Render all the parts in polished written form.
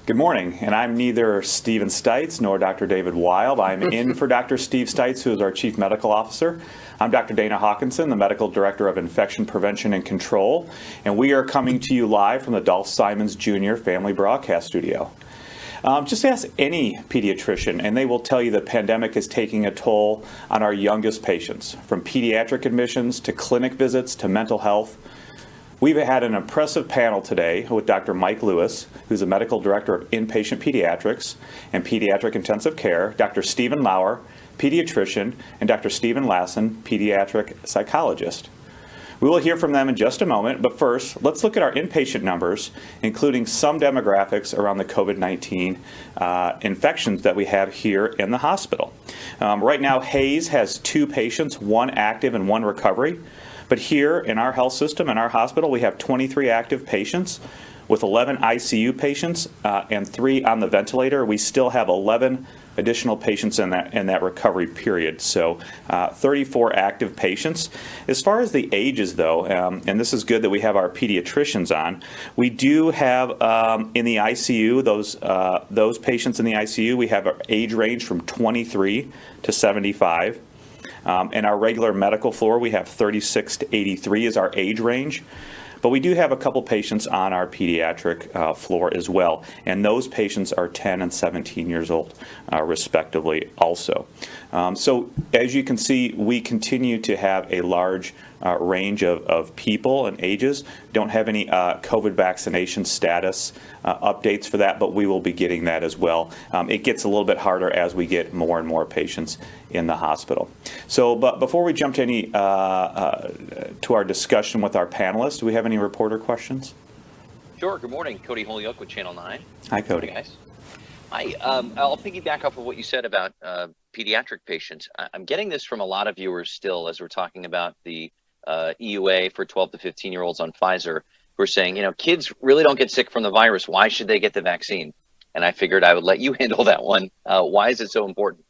Good morning, and I'm neither Stephen Stites nor Dr. David Weil. I'm in for Dr. Steve Stites, who is our Chief Medical Officer. I'm Dr. Dana Hawkinson, the Medical Director of Infection Prevention and Control, and we are coming to you live from the Dolph Simons Jr. Family Broadcast Studio. Just ask any pediatrician, and they will tell you the pandemic is taking a toll on our youngest patients, from pediatric admissions to clinic visits to mental health. We've had an impressive panel today with Dr. Mike Lewis, who's the Medical Director of Inpatient Pediatrics and Pediatric Intensive Care, Dr. Stephen Lauer, pediatrician, and Dr. Stephen Lassen, pediatric psychologist. We will hear from them in just a moment, but first, let's look at our inpatient numbers, including some demographics around the COVID-19 infections that we have here in the hospital. Right now, Hayes has 2 patients, 1 active and 1 recovery. But here in our health system, in our hospital, we have 23 active patients with 11 ICU patients and 3 on the ventilator. We still have 11 additional patients in that recovery period, so 34 active patients. As far as the ages, though, and this is good that we have our pediatricians on, we do have in the ICU, those patients in the ICU, we have an age range from 23 to 75. In our regular medical floor, we have 36 to 83 is our age range. But we do have a couple patients on our pediatric floor as well, and those patients are 10 and 17 years old, respectively, also. So as you can see, we continue to have a large range of people and ages. Don't have any COVID vaccination status updates for that, but we will be getting that as well. It gets a little bit harder as we get more and more patients in the hospital. So, but before we jump to to our discussion with our panelists, do we have any reporter questions? Sure. Good morning. Cody Holyoke with Channel 9. Hi, Cody. Hey, guys. Hi. I'll piggyback off of what you said about pediatric patients. I'm getting this from a lot of viewers still as we're talking about the EUA for 12 to 15-year-olds on Pfizer, who are saying, kids really don't get sick from the virus. Why should they get the vaccine? And I figured I would let you handle that one. Why is it so important?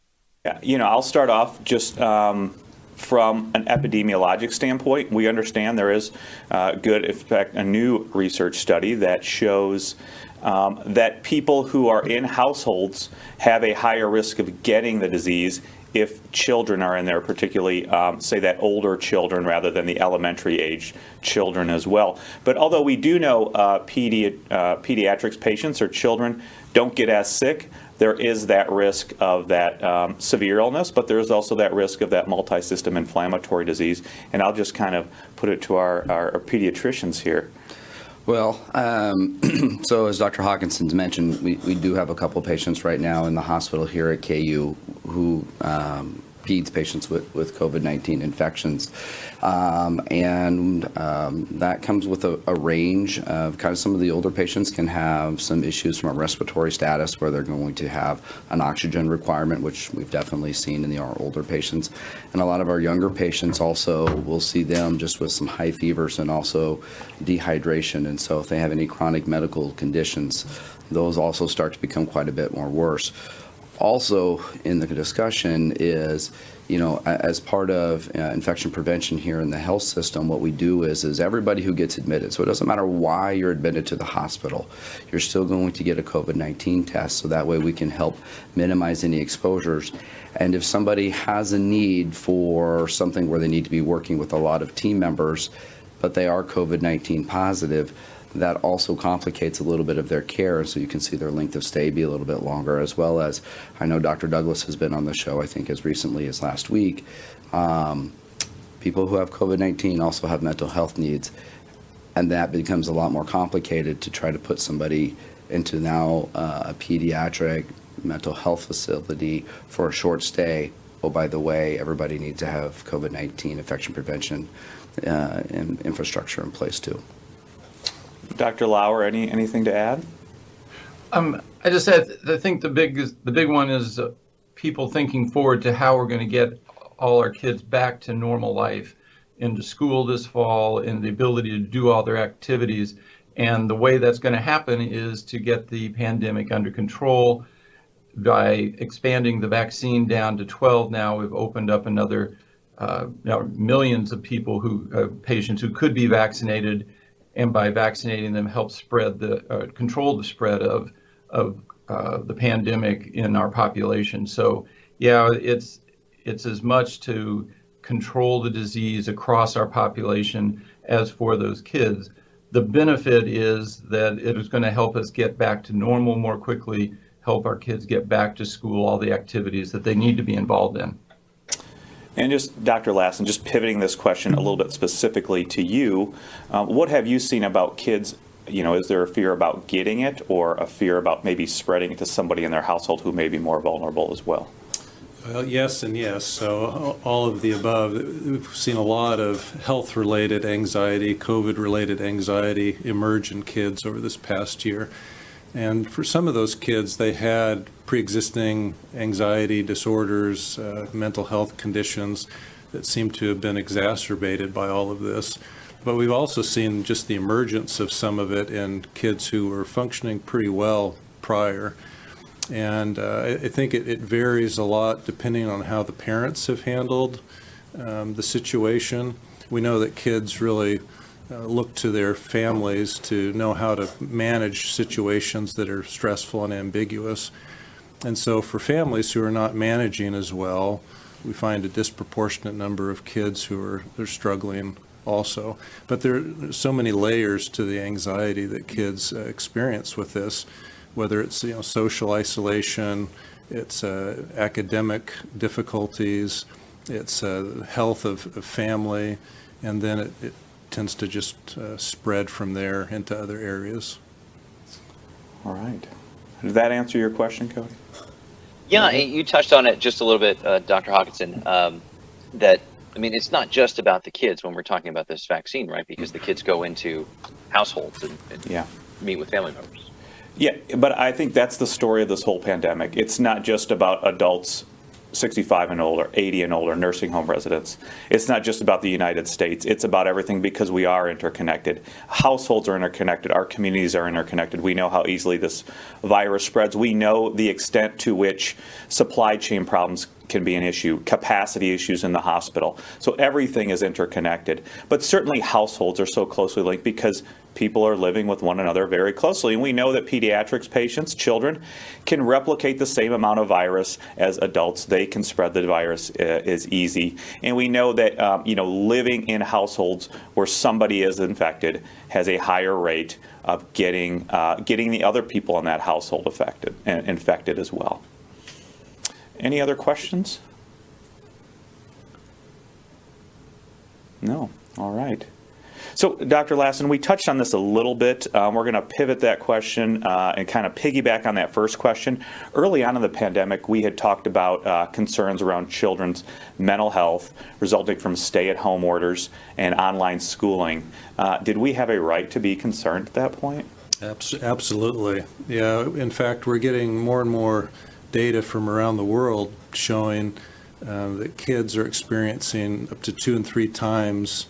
Yeah, I'll start off just from an epidemiologic standpoint. We understand there is in fact, a new research study that shows that people who are in households have a higher risk of getting the disease if children are in there, particularly, say, that older children rather than the elementary age children as well. But although we do know pediatrics patients or children don't get as sick, there is that risk of that severe illness, but there is also that risk of that multi-system inflammatory disease. And I'll just kind of put it to our pediatricians here. Well, so as Dr. Hawkinson's mentioned, we do have a couple of patients right now in the hospital here at KU who peds patients with COVID-19 infections. And that comes with a range of kind of some of the older patients can have some issues from a respiratory status where they're going to have an oxygen requirement, which we've definitely seen in our older patients. And a lot of our younger patients also, we'll see them just with some high fevers and also dehydration. And so if they have any chronic medical conditions, those also start to become quite a bit more worse. Also in the discussion is, as part of infection prevention here in the health system, what we do is everybody who gets admitted, so it doesn't matter why you're admitted to the hospital, you're still going to get a COVID-19 test, so that way we can help minimize any exposures. And if somebody has a need for something where they need to be working with a lot of team members, but they are COVID-19 positive, that also complicates a little bit of their care, and so you can see their length of stay be a little bit longer, as well as, I know Dr. Douglas has been on the show, I think as recently as last week. People who have COVID-19 also have mental health needs, and that becomes a lot more complicated to try to put somebody into now a pediatric mental health facility for a short stay. Oh, by the way, everybody needs to have COVID-19 infection prevention and infrastructure in place too. Dr. Lauer, anything to add? I just said, I think the big one is people thinking forward to how we're going to get all our kids back to normal life, into school this fall, and the ability to do all their activities. And the way that's going to happen is to get the pandemic under control by expanding the vaccine down to 12 now. We've opened up another millions of people patients who could be vaccinated, and by vaccinating them help spread control the spread of the pandemic in our population. So yeah, it's as much to control the disease across our population as for those kids. The benefit is that it is going to help us get back to normal more quickly, help our kids get back to school, all the activities that they need to be involved in. And just, Dr. Lassen, just pivoting this question a little bit specifically to you, what have you seen about kids? Is there a fear about getting it, or a fear about maybe spreading it to somebody in their household who may be more vulnerable as well? Well, yes and yes. So all of the above. We've seen a lot of health-related anxiety, COVID-related anxiety emerge in kids over this past year. And for some of those kids, they had pre-existing anxiety disorders, mental health conditions that seem to have been exacerbated by all of this. But we've also seen just the emergence of some of it in kids who were functioning pretty well prior. And I think it varies a lot depending on how the parents have handled the situation. We know that kids really look to their families to know how to manage situations that are stressful and ambiguous. And so for families who are not managing as well, we find a disproportionate number of kids who are struggling also. But there are so many layers to the anxiety that kids experience with this, whether it's social isolation, it's academic difficulties, it's health of family, and then it tends to just spread from there into other areas. All right. Did that answer your question, Cody? Yeah, you touched on it just a little bit, Dr. Hawkinson, that, it's not just about the kids when we're talking about this vaccine, right? Because the kids go into households and meet with family members. Yeah, but I think that's the story of this whole pandemic. It's not just about adults 65 and older, 80 and older, nursing home residents. It's not just about the United States. It's about everything, because we are interconnected. Households are interconnected. Our communities are interconnected. We know how easily this virus spreads. We know the extent to which supply chain problems can be an issue, capacity issues in the hospital. So everything is interconnected. But certainly households are so closely linked because people are living with one another very closely. And we know that pediatrics patients, children, can replicate the same amount of virus as adults. They can spread the virus is easy. And we know that living in households where somebody is infected has a higher rate of getting the other people in that household infected as well. Any other questions? No. All right. So, Dr. Lassen, we touched on this a little bit. We're going to pivot that question and kind of piggyback on that first question. Early on in the pandemic, we had talked about concerns around children's mental health resulting from stay-at-home orders and online schooling. Did we have a right to be concerned at that point? Absolutely. Yeah. In fact, we're getting more and more data from around the world showing that kids are experiencing up to 2 and 3 times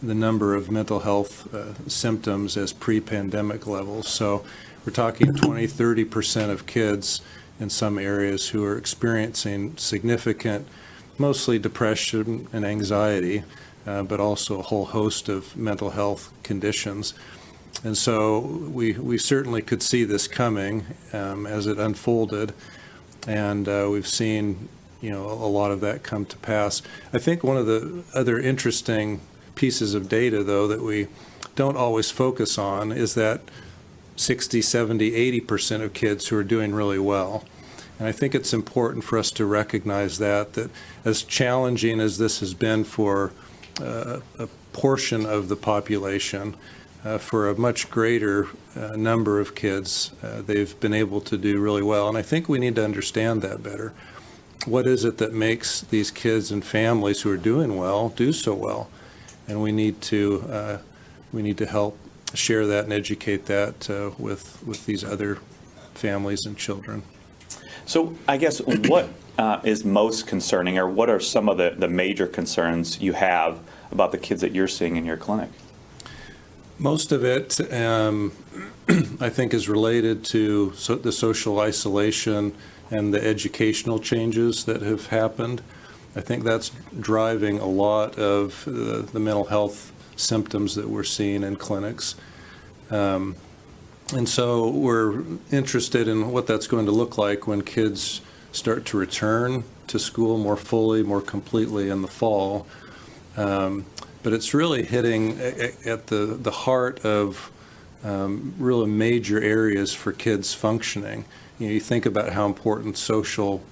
the number of mental health symptoms as pre-pandemic levels. So we're talking 20-30% of kids in some areas who are experiencing significant, mostly depression and anxiety, but also a whole host of mental health conditions. And so we certainly could see this coming as it unfolded, and we've seen a lot of that come to pass. I think one of the other interesting pieces of data, though, that we don't always focus on is that 60, 70, 80% of kids who are doing really well. And I think it's important for us to recognize that as challenging as this has been for a portion of the population, for a much greater number of kids, they've been able to do really well. And I think we need to understand that better. What is it that makes these kids and families who are doing well do so well? And we need to help share that and educate that with these other families and children. So I guess what is most concerning, or what are some of the major concerns you have about the kids that you're seeing in your clinic? Most of it, I think, is related to the social isolation and the educational changes that have happened. I think that's driving a lot of the mental health symptoms that we're seeing in clinics. And so we're interested in what that's going to look like when kids start to return to school more fully, more completely in the fall. But it's really hitting at the heart of really major areas for kids functioning. You think about how important social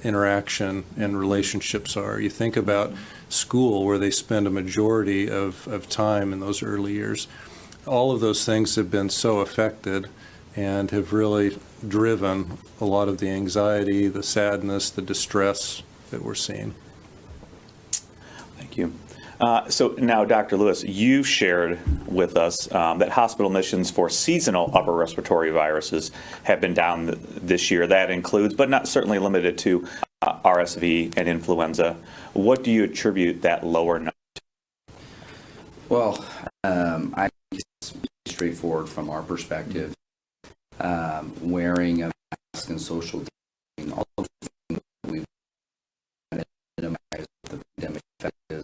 interaction and relationships are. You think about school, where they spend a majority of time in those early years. All of those things have been so affected and have really driven a lot of the anxiety, the sadness, the distress that we're seeing. Thank you. So now, Dr. Lewis, you shared with us that hospital admissions for seasonal upper respiratory viruses have been down this year. That includes, but not certainly limited to, RSV and influenza. What do you attribute that lower number to? Well, I think it's straightforward from our perspective. Wearing a mask and social distancing, all of the things that we've done to minimize the pandemic effect is